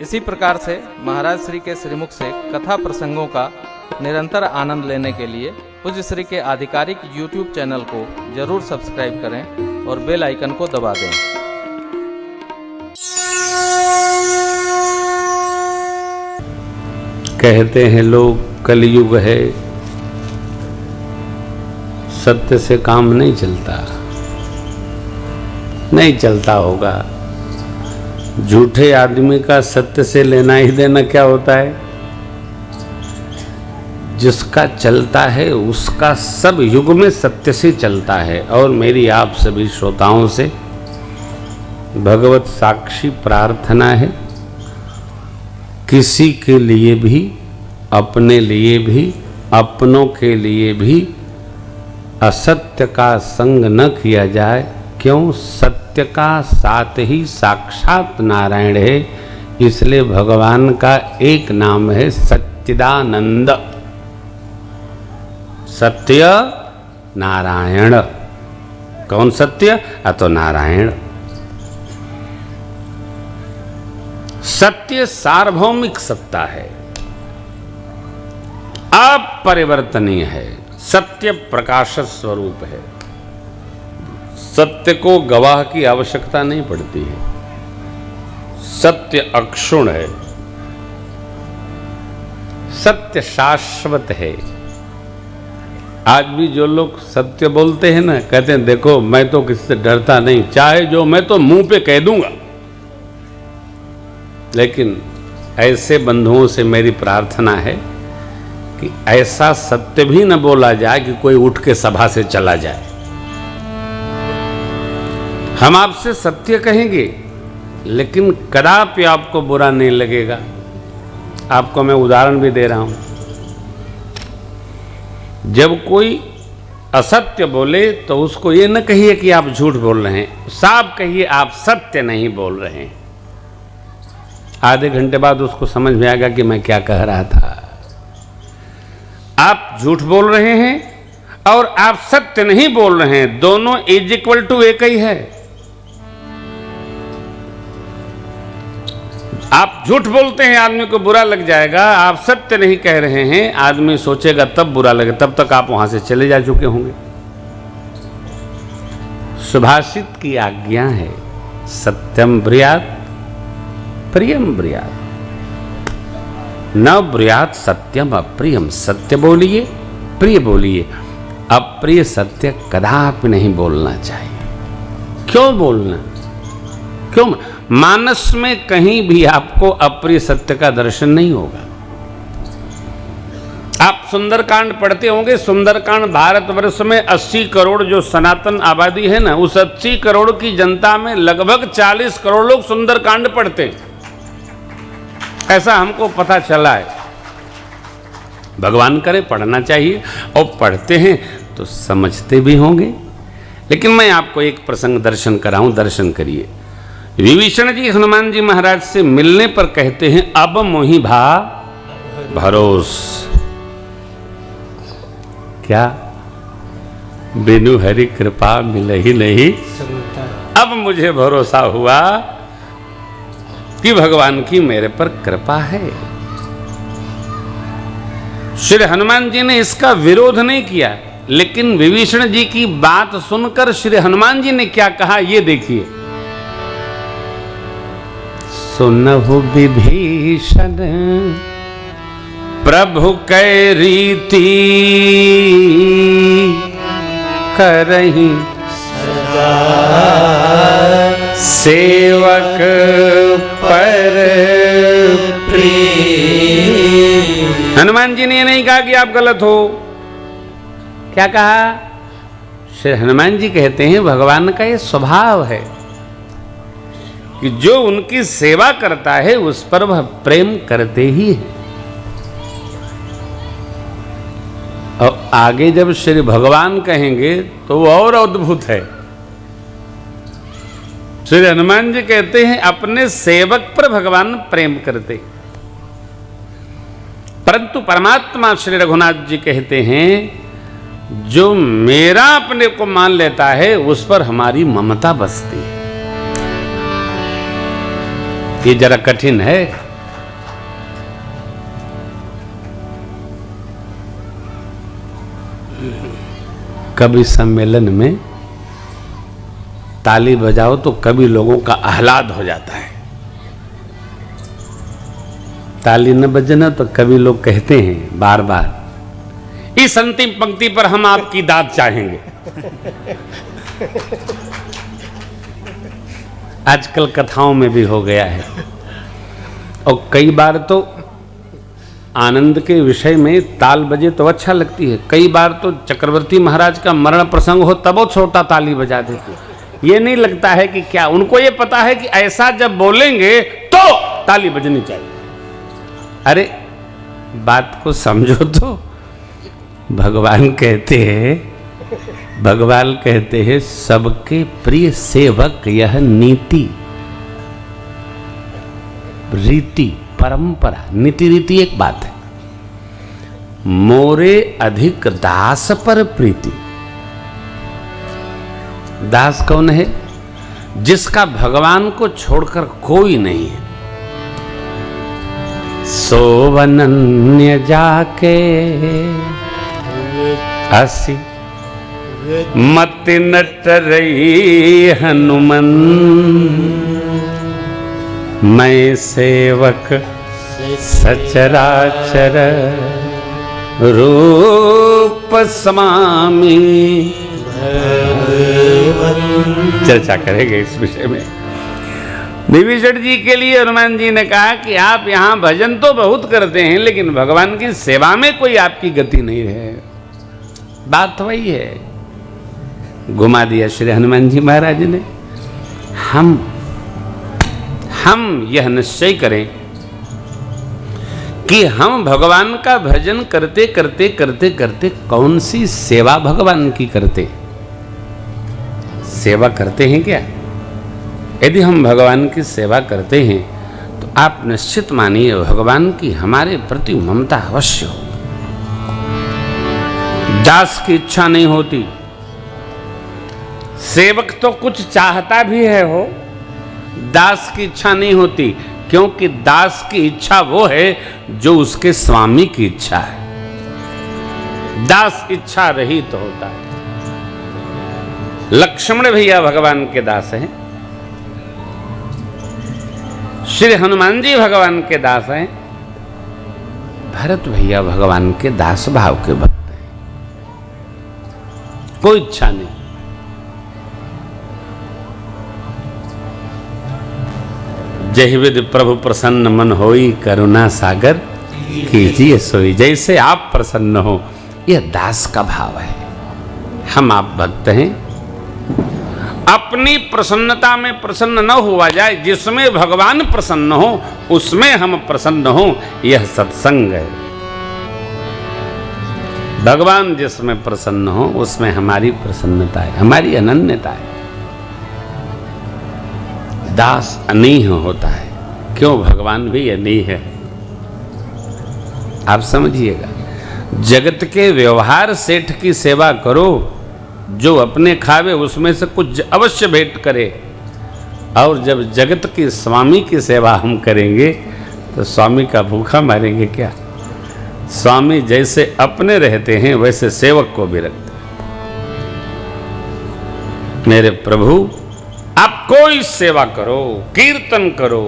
इसी प्रकार से महाराज श्री के श्रीमुख से कथा प्रसंगों का निरंतर आनंद लेने के लिए पूज्य श्री के आधिकारिक YouTube चैनल को जरूर सब्सक्राइब करें और बेल आइकन को दबा दें। कहते हैं लोग कलयुग है, सत्य से काम नहीं चलता, नहीं चलता होगा। झूठे आदमी का सत्य से लेना ही देना क्या होता है? जिसका चलता है उसका सब युग में सत्य से चलता है। और मेरी आप सभी श्रोताओं से भगवत साक्षी प्रार्थना है, किसी के लिए भी, अपने लिए भी, अपनों के लिए भी असत्य का संग न किया जाए। क्यों? सत्य का साथ ही साक्षात नारायण है, इसलिए भगवान का एक नाम है सच्चिदानंद, सत्य नारायण। कौन सत्य? तो नारायण। सत्य सार्वभौमिक सत्ता है, अपरिवर्तनीय है, सत्य प्रकाश स्वरूप है। सत्य को गवाह की आवश्यकता नहीं पड़ती है, सत्य अक्षुण है, सत्य शाश्वत है। आज भी जो लोग सत्य बोलते हैं ना, कहते हैं देखो मैं तो किसी से डरता नहीं, चाहे जो मैं तो मुंह पे कह दूंगा। लेकिन ऐसे बंधुओं से मेरी प्रार्थना है कि ऐसा सत्य भी न बोला जाए कि कोई उठ के सभा से चला जाए। हम आपसे सत्य कहेंगे लेकिन कदापि आपको बुरा नहीं लगेगा। आपको मैं उदाहरण भी दे रहा हूं। जब कोई असत्य बोले तो उसको ये न कहिए कि आप झूठ बोल रहे हैं, साफ कहिए आप सत्य नहीं बोल रहे हैं। आधे घंटे बाद उसको समझ में आएगा कि मैं क्या कह रहा था। आप झूठ बोल रहे हैं और आप सत्य नहीं बोल रहे हैं, दोनों इज इक्वल टू एक ही है। आप झूठ बोलते हैं, आदमी को बुरा लग जाएगा। आप सत्य नहीं कह रहे हैं, आदमी सोचेगा तब बुरा लगे, तब तक आप वहां से चले जा चुके होंगे। सुभाषित की आज्ञा है, सत्यम ब्रूयात् प्रियम ब्रूयात्, न ब्रूयात् सत्यम अप्रियम। सत्य बोलिए, प्रिय बोलिए, अप्रिय सत्य कदापि नहीं बोलना चाहिए। क्यों बोलना? क्यों? मानस में कहीं भी आपको अप्रिय सत्य का दर्शन नहीं होगा। आप सुंदरकांड पढ़ते होंगे। सुंदरकांड भारतवर्ष में 80 करोड़ जो सनातन आबादी है ना, उस 80 करोड़ की जनता में लगभग 40 करोड़ लोग सुंदरकांड पढ़ते हैं, ऐसा हमको पता चला है। भगवान करे पढ़ना चाहिए, और पढ़ते हैं तो समझते भी होंगे। लेकिन मैं आपको एक प्रसंग दर्शन कराऊं, दर्शन करिए। विभीषण जी हनुमान जी महाराज से मिलने पर कहते हैं, अब मोहि भा भरोस। क्या? बिनु हरि कृपा मिले ही नहीं। अब मुझे भरोसा हुआ कि भगवान की मेरे पर कृपा है। श्री हनुमान जी ने इसका विरोध नहीं किया, लेकिन विभीषण जी की बात सुनकर श्री हनुमान जी ने क्या कहा, ये देखिए। सुनहु विभीषण प्रभु कै रीति, करहि सदा सेवक पर प्रीति। हनुमान जी ने ये नहीं कहा कि आप गलत हो। क्या कहा? श्री हनुमान जी कहते हैं भगवान का ये स्वभाव है कि जो उनकी सेवा करता है उस पर वह प्रेम करते ही है। और आगे जब श्री भगवान कहेंगे तो वो और अद्भुत है। श्री हनुमान जी कहते हैं अपने सेवक पर भगवान प्रेम करते, परंतु परमात्मा श्री रघुनाथ जी कहते हैं जो मेरा अपने को मान लेता है उस पर हमारी ममता बसती है। ये जरा कठिन है, कभी सम्मेलन में ताली बजाओ तो कभी लोगों का आह्लाद हो जाता है, ताली न बजना तो कभी लोग कहते हैं बार बार इस अंतिम पंक्ति पर हम आपकी दाद चाहेंगे। आजकल कथाओं में भी हो गया है, और कई बार तो आनंद के विषय में ताल बजे तो अच्छा लगती है, कई बार तो चक्रवर्ती महाराज का मरण प्रसंग हो तब वो छोटा ताली बजा देते। ये नहीं लगता है कि क्या उनको ये पता है कि ऐसा जब बोलेंगे तो ताली बजनी चाहिए। अरे बात को समझो तो। भगवान कहते हैं सबके प्रिय सेवक यह नीति रीति परंपरा। नीति रीति एक बात है, मोरे अधिक दास पर प्रीति। दास कौन है? जिसका भगवान को छोड़कर कोई नहीं है। सोवनन्य जाके असी मति नट रही हनुमन, मैं सेवक सचराचर रूप समामी। चर्चा करेंगे इस विषय में। विभीषण जी के लिए हनुमान जी ने कहा कि आप यहाँ भजन तो बहुत करते हैं लेकिन भगवान की सेवा में कोई आपकी गति नहीं है। बात वही है, घुमा दिया श्री हनुमान जी महाराज ने। हम यह निश्चय करें कि हम भगवान का भजन करते करते करते करते कौन सी सेवा भगवान की करते, सेवा करते हैं क्या? यदि हम भगवान की सेवा करते हैं तो आप निश्चित मानिए भगवान की हमारे प्रति ममता अवश्य हो। दास की इच्छा नहीं होती, सेवक तो कुछ चाहता भी है हो, दास की इच्छा नहीं होती, क्योंकि दास की इच्छा वो है जो उसके स्वामी की इच्छा है। दास इच्छा रहित तो होता है। लक्ष्मण भैया भगवान के दास हैं, श्री हनुमान जी भगवान के दास हैं, भरत भैया भगवान के दास भाव के भक्त हैं। कोई इच्छा नहीं। जय विद प्रभु प्रसन्न मन होई, करुणा सागर कीजिए सोई। जैसे आप प्रसन्न हो, यह दास का भाव है। हम आप भक्त हैं, अपनी प्रसन्नता में प्रसन्न न हुआ जाए, जिसमें भगवान प्रसन्न हो उसमें हम प्रसन्न हो, यह सत्संग है। भगवान जिसमें प्रसन्न हो उसमें हमारी प्रसन्नता है, हमारी अनन्यता है। दास अनीह होता है, क्यों? भगवान भी अनीह है। आप समझिएगा, जगत के व्यवहार सेठ की सेवा करो, जो अपने खावे उसमें से कुछ अवश्य भेंट करे, और जब जगत की स्वामी की सेवा हम करेंगे तो स्वामी का भूखा मारेंगे क्या? स्वामी जैसे अपने रहते हैं वैसे सेवक को भी रखते। मेरे प्रभु, आप कोई सेवा करो, कीर्तन करो,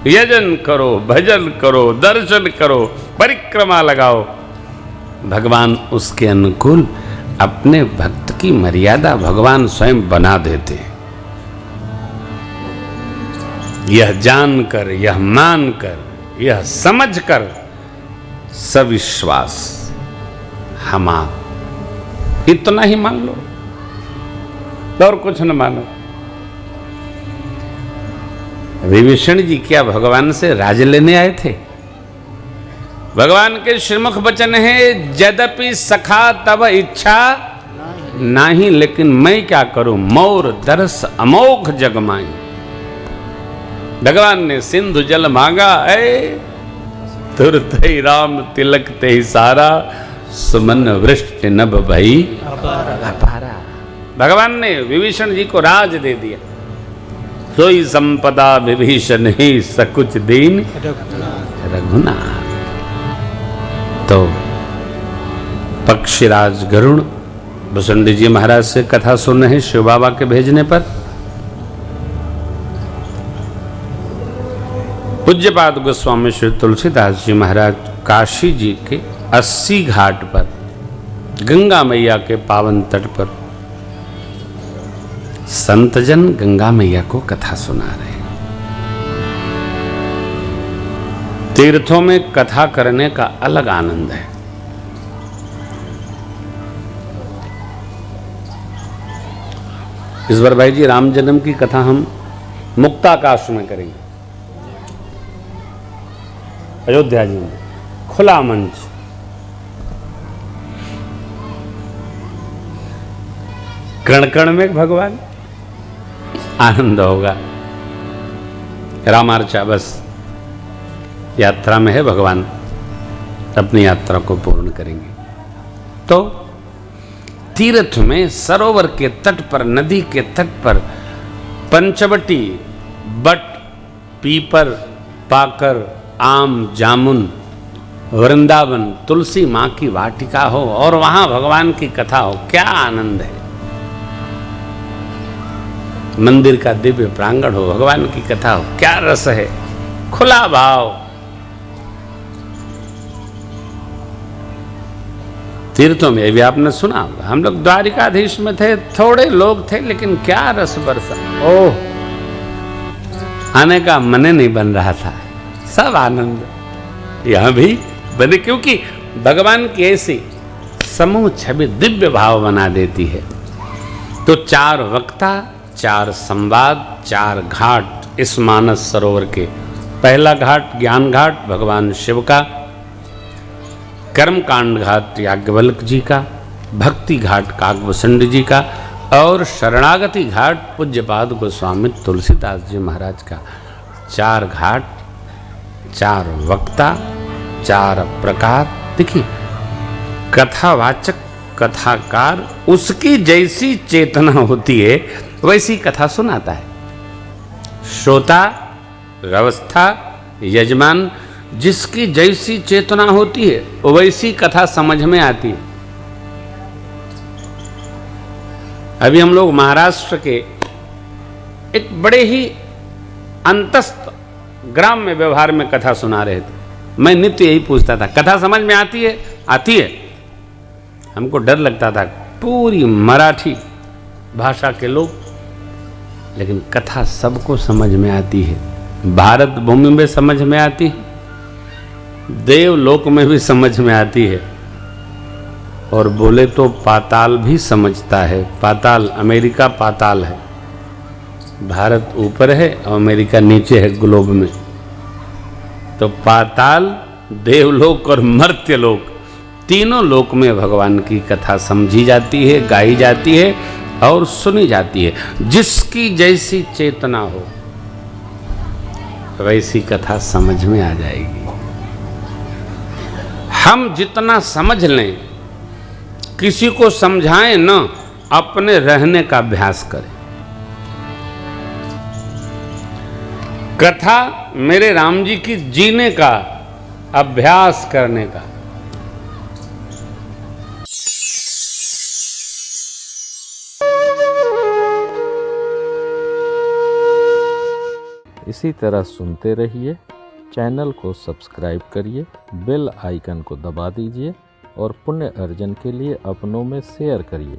यजन करो, भजन करो, दर्शन करो, परिक्रमा लगाओ, भगवान उसके अनुकूल अपने भक्त की मर्यादा भगवान स्वयं बना देते हैं। यह जानकर, यह मानकर, यह समझकर सविश्वास हम आप इतना ही मान लो और कुछ न मानो। विभीषण जी क्या भगवान से राज लेने आए थे? भगवान के श्रीमुख वचन है, यद्यपि सखा तब इच्छा नहीं, लेकिन मैं क्या करूं, मोर दरस अमोघ जगमाई। भगवान ने सिंधु जल मांगा, तुरत ही राम तिलक ते सारा, सुमन वृष्टि नभ भई अपारा। भगवान ने विभीषण जी को राज दे दिया। सोई संपदा विभीषण ही सकुच दीन रघुनाथ। तो पक्षीराज गरुण बसुंडी जी महाराज से कथा सुन रहे हैं शिव बाबा के भेजने पर। पूज्यपाद गोस्वामी श्री तुलसीदास जी महाराज काशी जी के 80 घाट पर गंगा मैया के पावन तट पर संतजन गंगा मैया को कथा सुना रहे हैं। तीर्थों में कथा करने का अलग आनंद है। इस बार भाई जी राम जन्म की कथा हम मुक्ताकाश में करेंगे, अयोध्या जी में, खुला मंच। कण कण में भगवान, आनंद होगा। रामार्चा बस यात्रा में है, भगवान अपनी यात्रा को पूर्ण करेंगे। तो तीर्थ में सरोवर के तट पर, नदी के तट पर पंचवटी, बट, पीपर, पाकर, आम, जामुन, वृंदावन, तुलसी माँ की वाटिका हो और वहां भगवान की कथा हो, क्या आनंद है। मंदिर का दिव्य प्रांगण हो, भगवान की कथा हो, क्या रस है, खुला भाव। तीर्थों में भी आपने सुना, हम लोग द्वारिकाधीश में थे, थोड़े लोग थे लेकिन क्या रस बरसा। ओह, आने का मन नहीं बन रहा था, सब आनंद यहां भी बने, क्योंकि भगवान की ऐसी समूह छवि दिव्य भाव बना देती है। तो 4 वक्ता, 4 संवाद, 4 घाट इस मानस सरोवर के। पहला घाट ज्ञान घाट भगवान शिव का, कर्मकांड घाट याज्ञवल्क्य जी का, भक्ति घाट काकभूषण जी का और शरणागति घाट पूज्यपाद गोस्वामी तुलसीदास जी महाराज का। 4 घाट, 4 वक्ता, 4 प्रकार। देखिए, कथावाचक, कथाकार उसकी जैसी चेतना होती है वैसी कथा सुनाता है। श्रोता, व्यवस्था, यजमान जिसकी जैसी चेतना होती है वैसी कथा समझ में आती है। अभी हम लोग महाराष्ट्र के एक बड़े ही अंतस्थ ग्राम में व्यवहार में कथा सुना रहे थे। मैं नित्य यही पूछता था, कथा समझ में आती है? आती है। हमको डर लगता था, पूरी मराठी भाषा के लोग, लेकिन कथा सबको समझ में आती है। भारत भूमि में समझ में आती है, देवलोक में भी समझ में आती है, और बोले तो पाताल भी समझता है। पाताल, अमेरिका पाताल है, भारत ऊपर है और अमेरिका नीचे है ग्लोब में। तो पाताल, देवलोक और मर्त्यलोक, तीनों लोक में भगवान की कथा समझी जाती है, गाई जाती है और सुनी जाती है। जिसकी जैसी चेतना हो वैसी कथा समझ में आ जाएगी। हम जितना समझ लें, किसी को समझाएं न, अपने रहने का अभ्यास करें। कथा मेरे राम जी की जीने का, अभ्यास करने का। इसी तरह सुनते रहिए, चैनल को सब्सक्राइब करिए, बेल आइकन को दबा दीजिए और पुण्य अर्जन के लिए अपनों में शेयर करिए।